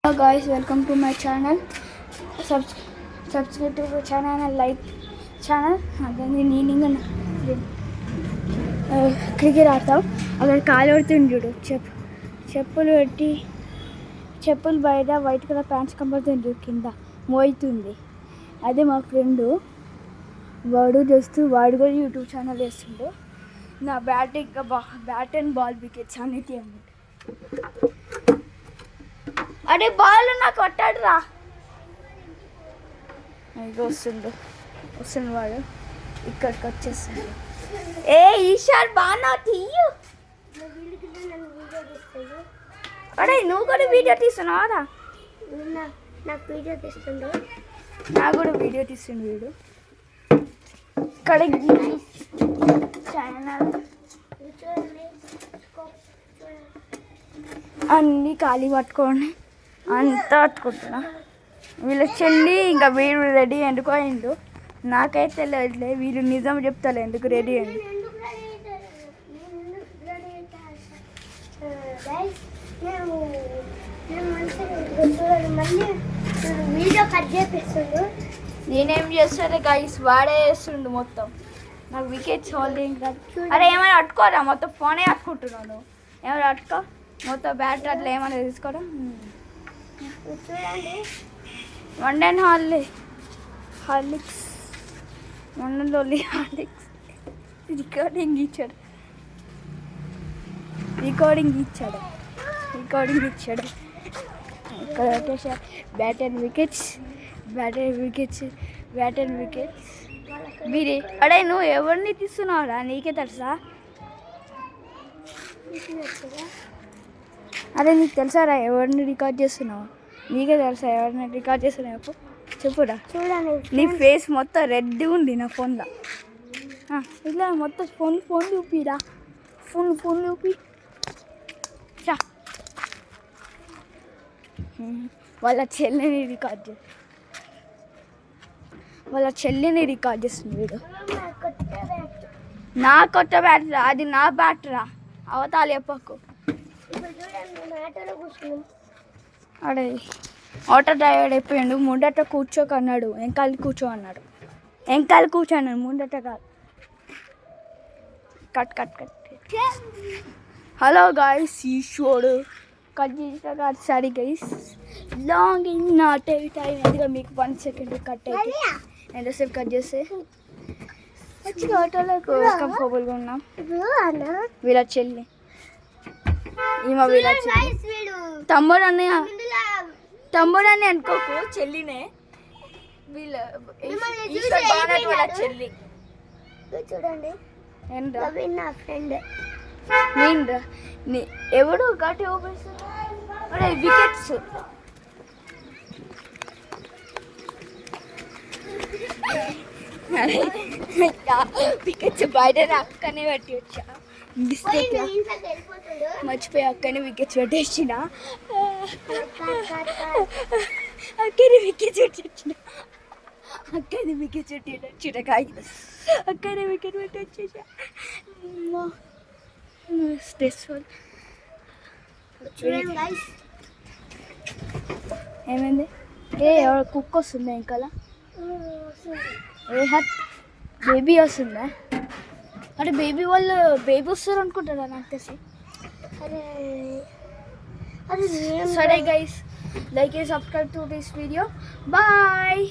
Hello guys, welcome to my channel. Subscribe to the channel and like channel. Then నేను cricket ఆడతాం. అక్కడ కాలు పడుతుంది చూడు, చెప్పులు పెట్టి చెప్పులు బయట వైట్ కలర్ ప్యాంట్స్ కంపడుతుంది కింద మోయితుంది. అదే మా ఫ్రెండు, వాడు కూడా యూట్యూబ్ ఛానల్ వేస్తుండు. నా బ్యాట్ అండ్ బాల్ వికెట్స్ అన్నిటి అన్నమాట. అరే బాల్ నాకు కొట్టాడు రా. వస్తుండు వాడు, ఇక్కడికి వచ్చేస్తుంది. ఏ ఈషార్ బాగా తీయు. అరే నువ్వు కూడా వీడియో తీస్తున్నావా? నాకు వీడియో తీస్తుండు, నాకు కూడా వీడియో తీస్తుండు వీడు. ఇక్కడ ఛానల్ అన్నీ ఖాళీ పట్టుకోండి అంతా పట్టుకుంటున్నా. వీళ్ళ చెల్లి ఇంకా వీడు రెడీ ఎందుకు అయిండు నాకైతే తెలియట్లే. వీళ్ళు నిజం చెప్తారు ఎందుకు రెడీ అయింది. వీడియో కట్ చేపిస్తుండు. నేనేం చేస్తాను గైస్, వాడే చేస్తుండు మొత్తం. నాకు వికెట్స్ హోల్డింగ్ కాదు. అరే ఏమైనా అట్టుకోరా, మొత్తం ఫోనే అట్టుకుంటున్నాను. ఏమైనా అట్టుకో, మొత్తం బ్యాట్ అట్లా ఏమైనా తీసుకోవడం. చూడండి, వండన్ హార్లిక్స్ వండన్లోని హార్లిక్స్ రికార్డింగ్ ఇచ్చాడు. ఇక్కడ వచ్చేసి బ్యాట్ అండ్ వికెట్స్. మీరే అడే నువ్వు ఎవరిని తీస్తున్నావురా, నీకే తెలుసా? అరే నీకు తెలుసారా ఎవరిని రికార్డ్ చేస్తున్నావు? నీకే తెలుసా ఎవరిని రికార్డ్ చేస్తున్నావు? చెప్పురా. చూడండి, నీ ఫేస్ మొత్తం రెడ్ ఉంది నా ఫోన్లో. ఇలా మొత్తం ఫోన్ చూపిరా, ఫోన్ చూపి. వాళ్ళ చెల్లిని రికార్డ్ చేస్తుంది వీడు. నా కొత్త బ్యాట్ రా, అది నా బ్యాట్ రా, అవతాలు చెప్పకు. అడే ఆటో డ్రైవర్ అయిపోయాడు. ముందట కూర్చోక అన్నాడు, వెంకాలి కూర్చో అన్నాడు. ముందట కాదు. కట్. హలో గాయస్, ఈ షోడు కట్ చేసిన సరే గైస్. లాంగ్ నాట్ టైం ఎందుకంటే మీకు 1 సెకండ్ కట్ అయితే ఎంతసేపు కట్ చేస్తే మంచిగా ఆటోలో కంఫర్టబుల్గా ఉన్నాం. వీళ్ళ చెల్లి తమ్ముడు అని అనుకోకు, చెల్లినే. వీళ్ళ చెల్లి చూడండి, నా ఫ్రెండ్. ఎవడు గట్టి వికెట్స్. వికెట్స్ బయట అక్కనే పెట్టి వచ్చా. మర్చిపోయి అక్కనే వికెట్స్ పెట్టేసిన. అక్కనే వికెట్ పెట్టొచ్చిన అక్కనే వికెట్ పెట్టొచ్చేసా. స్ట్రెస్ఫుల్. ఏమైంది? కుక్క వస్తుందా ఇంకా? బేబీ వస్తుందా? అంటే బేబీ వస్తారు అనుకుంటారా నాకు తెలిసి. సరే guys, like and subscribe to this video. Bye.